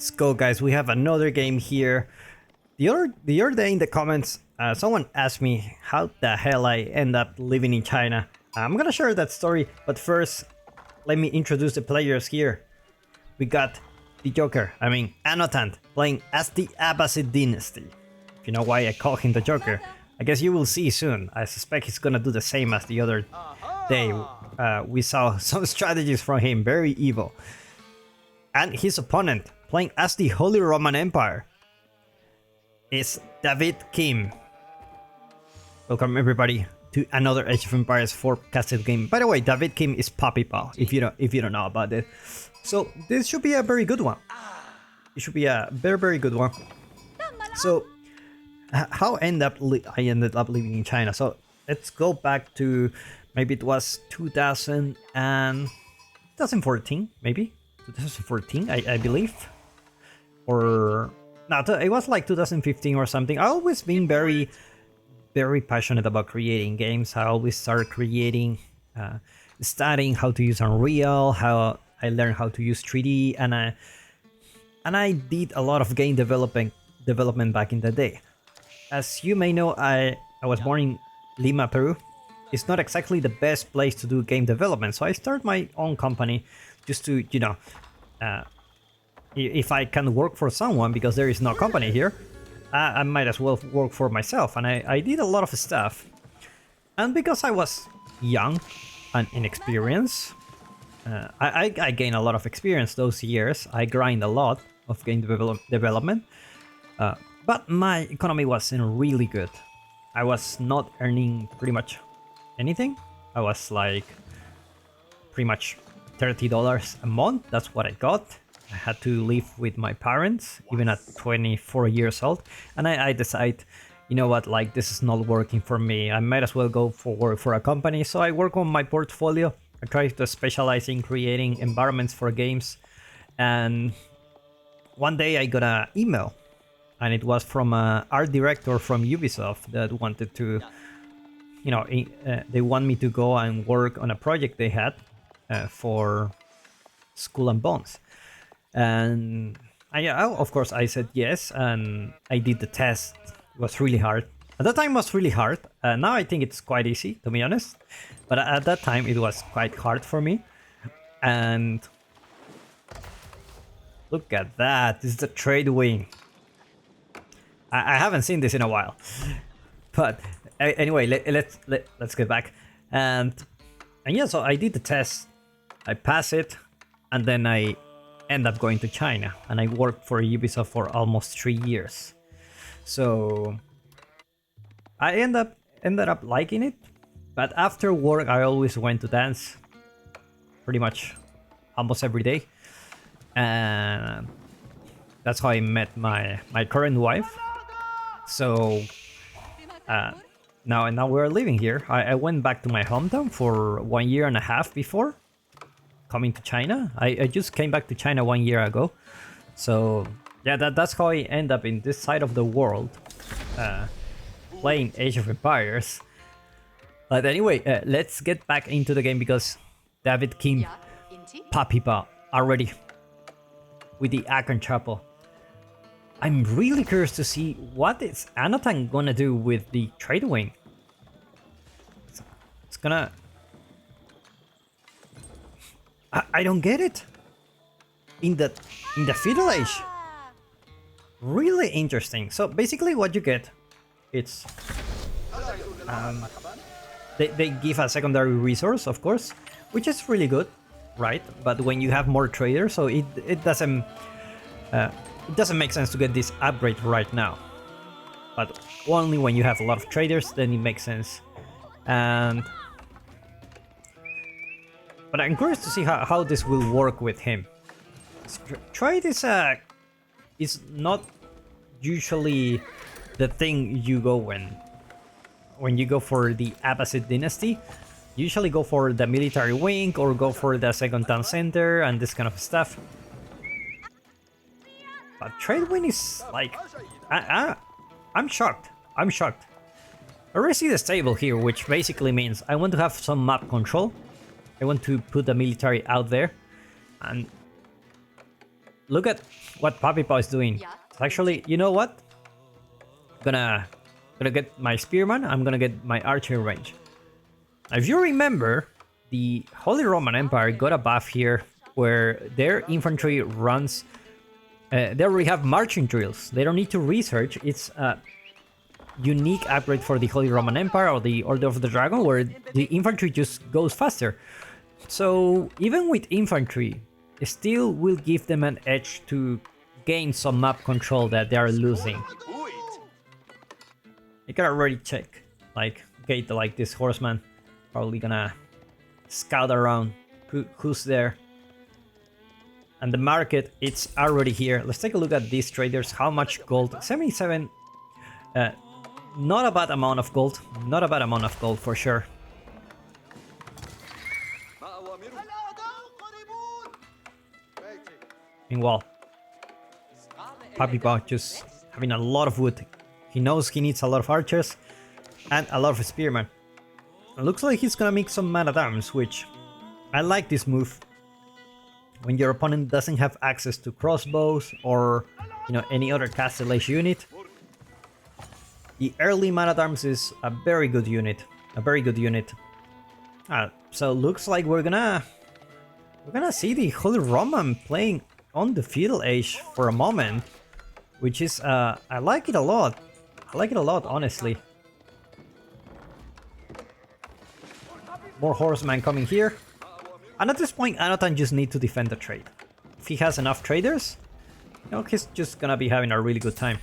Let's go, guys. We have another game here. The other day in the comments, someone asked me how the hell I end up living in China. I'm gonna share that story, but first, let me introduce the players here. We got the Joker, Anotand, playing as the Abbasid Dynasty. If you know why I call him the Joker, I guess you will see soon. I suspect he's gonna do the same as the other day. We saw some strategies from him, very evil. And his opponent, playing as the Holy Roman Empire, is David Kim. Welcome everybody to another Age of Empires 4 casted game. By the way, David Kim is Puppy Paw, if you don't know about it. So this should be a very good one. It should be a very good one. So how I ended up living in China. So let's go back to maybe it was 2014, maybe 2014, I believe, or no, it was like 2015 or something. I always been very passionate about creating games. I always started creating, studying how to use Unreal, how I learned how to use 3D, and I did a lot of game development back in the day. As you may know, I was born in Lima, Peru. It's not exactly the best place to do game development, so I started my own company just to, if I can work for someone, because there is no company here, I might as well work for myself. And I did a lot of stuff. And because I was young and inexperienced, I gained a lot of experience those years. I grind a lot of game development. But my economy wasn't really good. I was not earning pretty much anything. I was like pretty much $30 a month. That's what I got. I had to live with my parents even at 24 years old, and I decided, you know what, like, this is not working for me. I might as well go for work for a company. So I work on my portfolio. I try to specialize in creating environments for games, and one day I got an email, and it was from an art director from Ubisoft that wanted to, they want me to go and work on a project they had for Skull and Bones. And of course I said yes, and I did the test. It was really hard. At that time it was really hard. Now I think it's quite easy, to be honest. But at that time it was quite hard for me. And look at that. This is the trade wing. I haven't seen this in a while. But anyway, let's get back. And yeah, so I did the test. I passed it, and then I end up going to China, and I worked for Ubisoft for almost 3 years. So I ended up liking it. But after work, I always went to dance, pretty much almost every day, and that's how I met my current wife. So now we're living here. I went back to my hometown for 1.5 years before coming to China. I just came back to China 1 year ago. So yeah, that's how I end up in this side of the world, playing Age of Empires. But anyway, let's get back into the game, because David Kim, Puppy Paw, are ready with the Akon Chapel. I'm really curious to see what is Anotand gonna do with the trade wing. It's gonna... I don't get it. In the Feudal Age. Really interesting. So basically what you get, it's they give a secondary resource, of course, which is really good, right? But when you have more traders, so it doesn't make sense to get this upgrade right now. But only when you have a lot of traders, then it makes sense. But I'm curious to see how this will work with him. Trade is not usually the thing you go when you go for the Abbasid Dynasty. You usually go for the military wing or go for the second town center and this kind of stuff. But trade wing is like... I'm shocked. I already see the stable here, which basically means I want to have some map control. I want to put the military out there, and look at what Papi Paw is doing. It's actually, you know what? Gonna get my spearman. I'm gonna get my archer range. If you remember, the Holy Roman Empire got a buff here where their infantry runs. They already have marching drills. They don't need to research. It's a unique upgrade for the Holy Roman Empire or the Order of the Dragon, where the infantry just goes faster. So even with infantry, it still will give them an edge to gain some map control that they are losing. You can already check, like, okay, like this horseman, probably gonna scout around who's there. And the market, it's already here. Let's take a look at these traders. How much gold? 77. Not a bad amount of gold. Not a bad amount of gold for sure. Meanwhile, Papi Paw just having a lot of wood. He knows he needs a lot of archers and a lot of spearmen. It looks like he's gonna make some man-at-arms, which I like this move. When your opponent doesn't have access to crossbows or, you know, any other castle age unit, the early man-at-arms is a very good unit. A very good unit. So looks like we're gonna see the Holy Roman playing on the feudal age for a moment, which is I like it a lot. I like it a lot, honestly. More horsemen coming here. And at this point, Anotand just needs to defend the trade. If he has enough traders, you know, he's just gonna be having a really good time.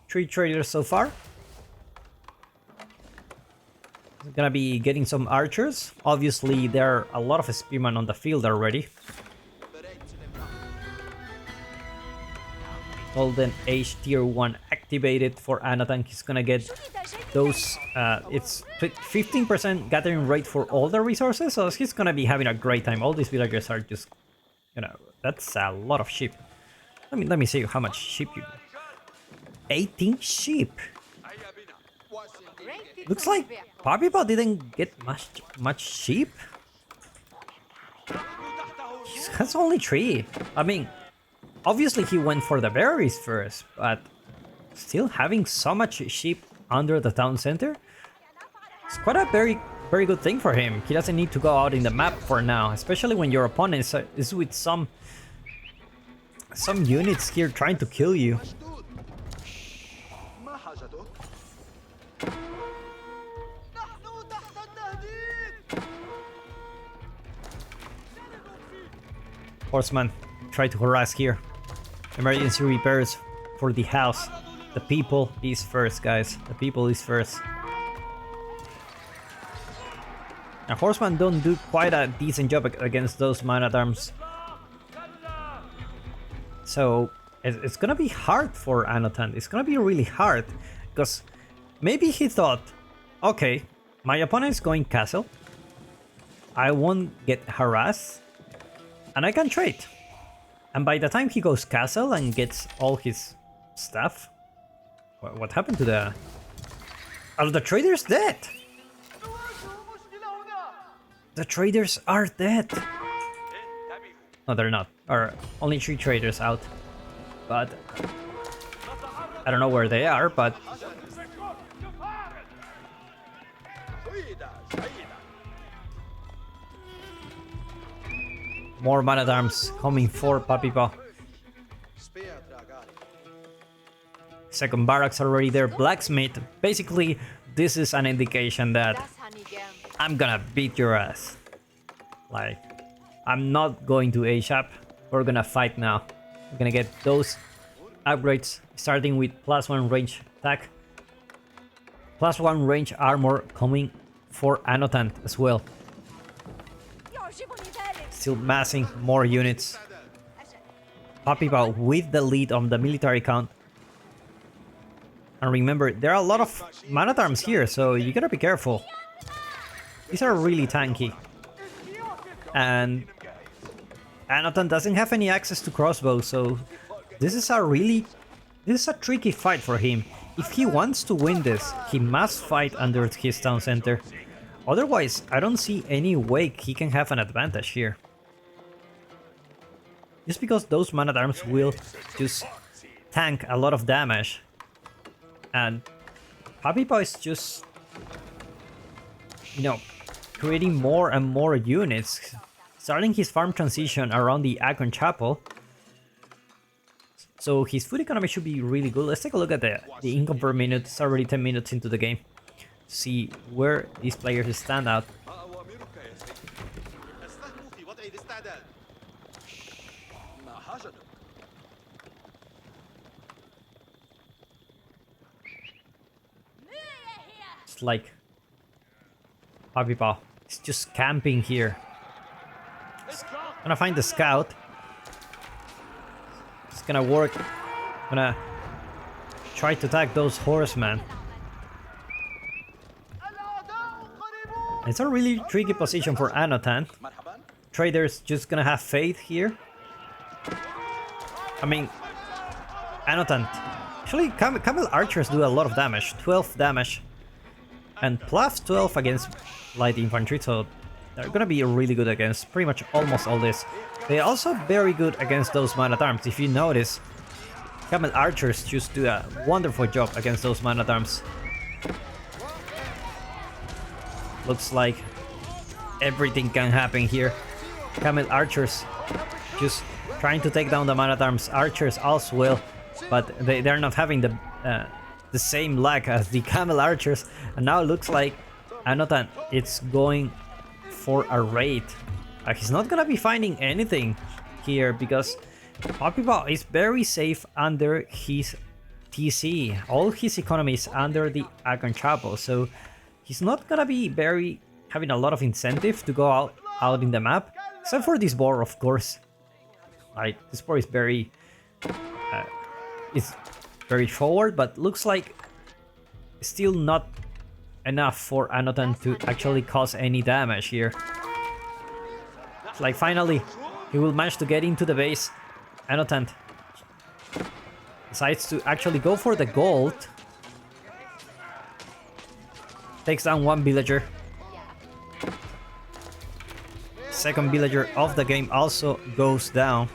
3 traders so far. He's gonna be getting some archers. Obviously, there are a lot of spearmen on the field already. Golden Age Tier 1 activated for Anotand. He's gonna get those, it's 15% gathering rate for all the resources, so he's gonna be having a great time. All these villagers are just, you know, that's a lot of sheep. Let me see how much sheep you... 18 sheep. Looks like Papi Paw didn't get much sheep. He has only 3. I mean, obviously he went for the berries first, but still having so much sheep under the town center, it's quite a very good thing for him. He doesn't need to go out in the map for now, especially when your opponent is with some units here trying to kill you. Horseman, try to harass here. Emergency repairs for the house. The people is first, guys. The people is first. Now, horsemen don't do quite a decent job against those man-at-arms. So, it's gonna be hard for Anotand. It's gonna be really hard. Because maybe he thought, okay, my opponent is going castle. I won't get harassed. And I can trade. And by the time he goes castle and gets all his stuff... What happened to the... Are the traders dead? The traders are dead. No, they're not. Or only 3 traders out. But... I don't know where they are, but... More man-at-arms coming for Papi Paw. Second barracks already there. Blacksmith. Basically, this is an indication that I'm gonna beat your ass. Like, I'm not going to age up. We're gonna fight now. We're gonna get those upgrades, starting with +1 range attack. +1 range armor coming for Anotand as well. Still massing more units. Papi Paw with the lead on the military count. And remember, there are a lot of man-at-arms here, so you gotta be careful. These are really tanky. And Anotand doesn't have any access to crossbows, so this is a tricky fight for him. If he wants to win this, he must fight under his town center. Otherwise, I don't see any way he can have an advantage here. just because those man-at-arms will just tank a lot of damage. And Puppy Paw is just, you know, creating more and more units, starting his farm transition around the Akon Chapel. So his food economy should be really good. Let's take a look at the income per minute. It's already 10 minutes into the game. See where these players stand out. It's like Puppy Paw. It's just camping here. Gonna find the scout. It's gonna work. Gonna try to attack those horsemen. It's a really tricky position for Anotand. Trader's just gonna have faith here. I mean, Anotand. Actually, Camel Archers do a lot of damage. 12 damage. And plus 12 against light infantry, so they're gonna be really good against pretty much almost all this. They're also very good against those man-at-arms. If you notice, Camel Archers just do a wonderful job against those man-at-arms. Looks like everything can happen here. Camel Archers just trying to take down the man-at-arms. Archers also will, but they're not having the same lag as the Camel Archers. And now it looks like Anotand it's going for a raid. He's not gonna be finding anything here because Puppy Paw is very safe under his TC. All his economy is under the Akon Chapel, so he's not gonna be having a lot of incentive to go out in the map, except for this boar, of course. Right, this boar is very forward, but looks like still not enough for Anotand to actually cause any damage here. It's like finally he will manage to get into the base. Anotand decides to actually go for the gold. Takes down one villager. Second villager of the game also goes down.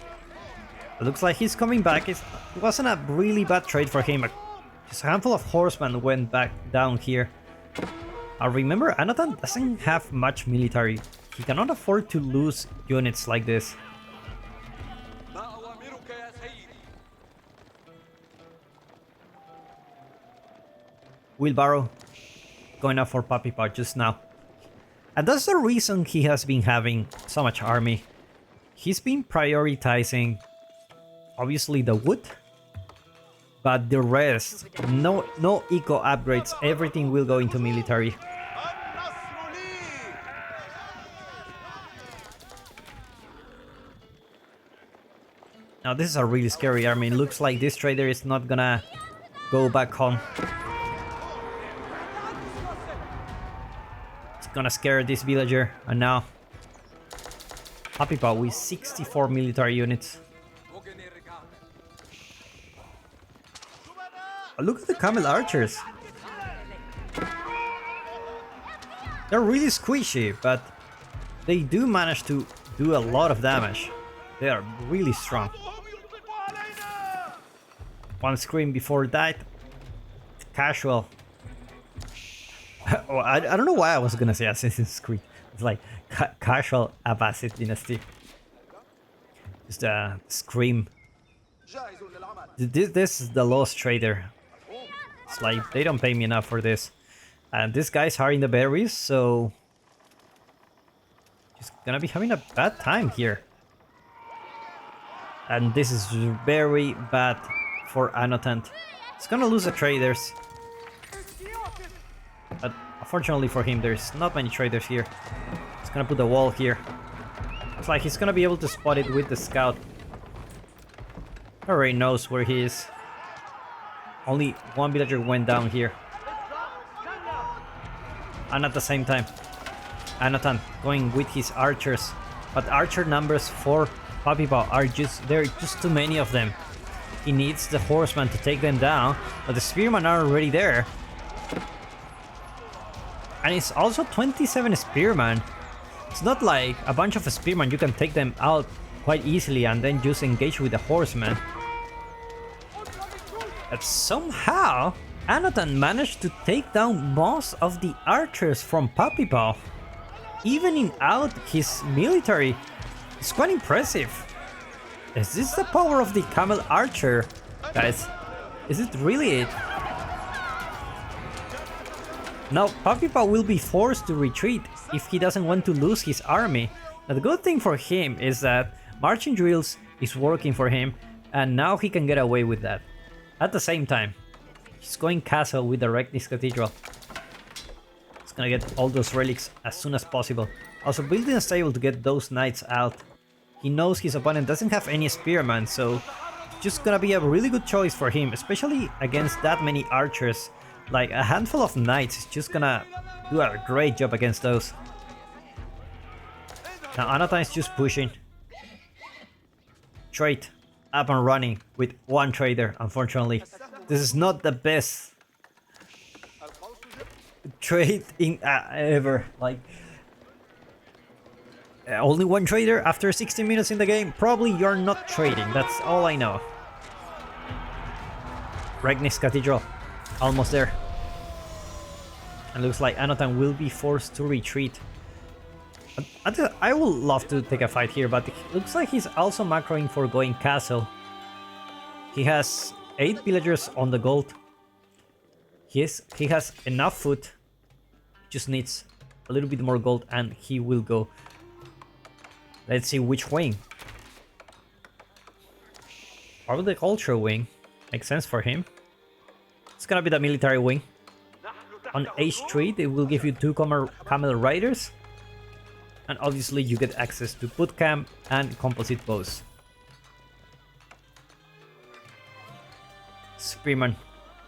It looks like he's coming back. It wasn't a really bad trade for him. Just a handful of horsemen went back down here. Remember, Anotand doesn't have much military. He cannot afford to lose units like this. Wheelbarrow going up for Puppy Paw just now. And that's the reason he has been having so much army. He's been prioritizing obviously the wood, but the rest, no eco upgrades, everything will go into military. Now this is a really scary army. It looks like this trader is not gonna go back home. It's gonna scare this villager, and now Puppy Paw with 64 military units. Look at the Camel Archers. They're really squishy, but they do manage to do a lot of damage. They are really strong. One scream before that. Casual. Oh, I don't know why I was gonna say Assassin's Creed. It's like casual Abbasid Dynasty. Just a scream. This is the Lost Trader. It's like they don't pay me enough for this. And this guy's hiding the berries, so he's gonna be having a bad time here. And this is very bad for Anotand. He's gonna lose the traders. But unfortunately for him, there's not many traders here. He's gonna put a wall here. It's like he's gonna be able to spot it with the scout. Already knows where he is. Only one villager went down here. And at the same time, Anotand going with his archers. But archer numbers for Puppy Paw are there are just too many of them. He needs the horsemen to take them down, but the spearmen are already there. And it's also 27 spearmen. It's not like a bunch of spearmen, you can take them out quite easily and then just engage with the horseman. But somehow, Anotand managed to take down most of the archers from Puppy Paw. Evening out his military is quite impressive. Is this the power of the camel archer? Guys, is it really it? Now, Puppy Paw will be forced to retreat if he doesn't want to lose his army. Now, the good thing for him is that marching drills is working for him, and now he can get away with that. At the same time, he's going castle with the Regnis Cathedral. He's gonna get all those relics as soon as possible. Also building a stable to get those knights out. He knows his opponent doesn't have any spearmen, so it's just gonna be a really good choice for him, especially against that many archers. Like a handful of knights is just gonna do a great job against those. Now Anotand is just pushing. Trade up and running with one trader, unfortunately. This is not the best trade in ever. Like only one trader after 16 minutes in the game. Probably you're not trading. That's all I know. Regnis Cathedral, almost there. And looks like Anotand will be forced to retreat. I would love to take a fight here, but it looks like he's also macroing for going castle. He has 8 villagers on the gold. He has enough food. Just needs a little bit more gold and he will go. Let's see which wing. Probably the culture wing. Makes sense for him. It's gonna be the military wing. On H3 they will give you 2 camel riders. And obviously you get access to boot camp and composite bows. Spearman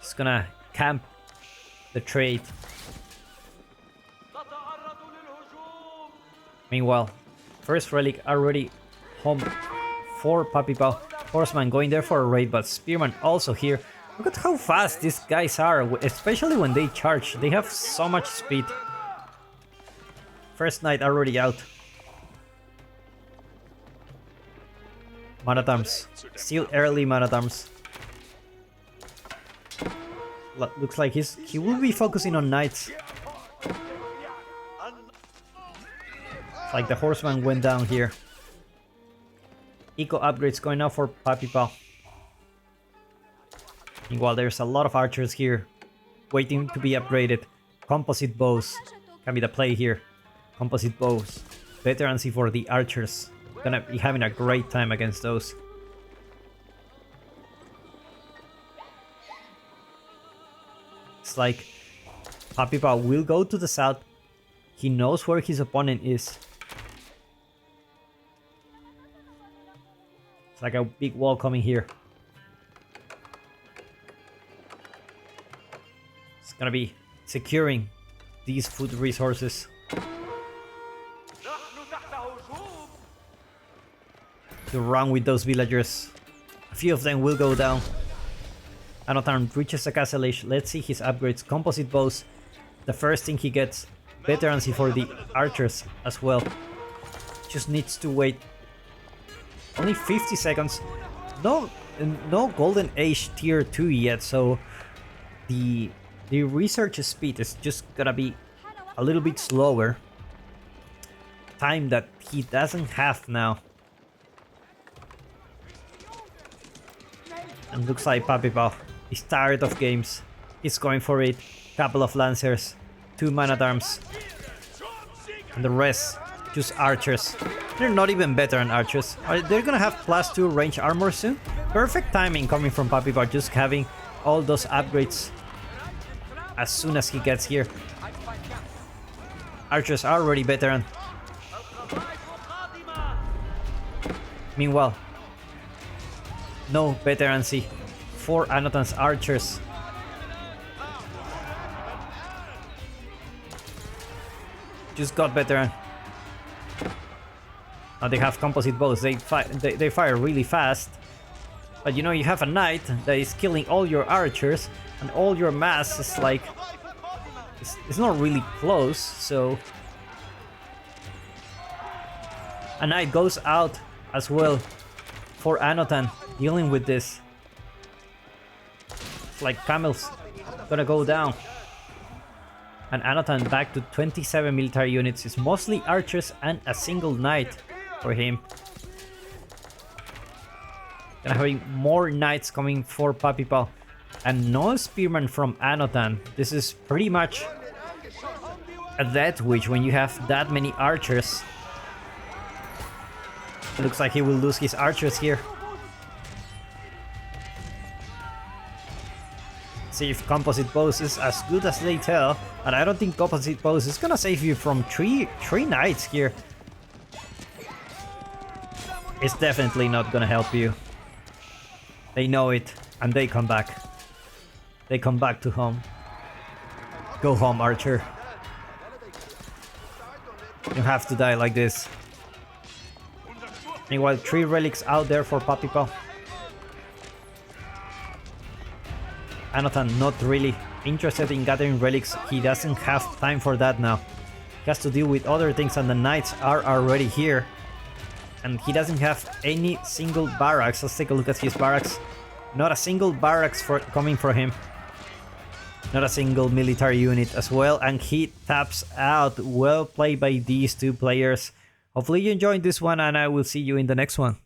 is gonna camp the trade. Meanwhile, first relic already home for Puppy Paw. Horseman going there for a raid, but Spearman also here. Look at how fast these guys are, especially when they charge. They have so much speed. First knight already out. Man at Arms. Still early Man at Arms. Looks like he will be focusing on knights. It's like the horseman went down here. Eco upgrades going out for Puppy Paw. Meanwhile, there's a lot of archers here waiting to be upgraded. Composite bows can be the play here. Composite bows. Veterancy for the archers. Gonna be having a great time against those. It's like Puppy Paw will go to the south. He knows where his opponent is. It's like a big wall coming here. It's gonna be securing these food resources. To run with those villagers. A few of them will go down. Anotand reaches the castle age. Let's see his upgrades. Composite bows. The first thing he gets. Veterancy for the archers as well. Just needs to wait. Only 50 seconds. No golden age tier 2 yet, so the research speed is just gonna be a little bit slower. Time that he doesn't have now. And looks like Puppy Paw is tired of games. He's going for it. Couple of lancers, 2 man at arms, and the rest just archers. They're not even veteran archers. They're gonna have +2 range armor soon. Perfect timing coming from Puppy Paw, just having all those upgrades as soon as he gets here. Archers are already veteran. Meanwhile, no veterancy for Anotand's archers. Just got veteran. Now they have composite bows. They fire really fast. But you know, you have a knight that is killing all your archers, and all your mass is like it's not really close. So a knight goes out as well for Anotand dealing with this. It's like camels gonna go down. And Anotand back to 27 military units. It's mostly archers and a single knight for him. And having more knights coming for Papipal. And no spearman from Anotand. This is pretty much a death wish when you have that many archers. It looks like he will lose his archers here. See if composite bows is as good as they tell. And I don't think composite bows is gonna save you from three knights here. It's definitely not gonna help you. They know it, and they come back. They come back to home. Go home, archer. You have to die like this. Meanwhile, 3 relics out there for Papipal. Anotand not really interested in gathering relics. He doesn't have time for that now. He has to deal with other things, and the knights are already here. And he doesn't have any single barracks. Let's take a look at his barracks. Not a single barracks coming for him. Not a single military unit as well. And he taps out. Well played by these 2 players. Hopefully you enjoyed this one, and I will see you in the next one.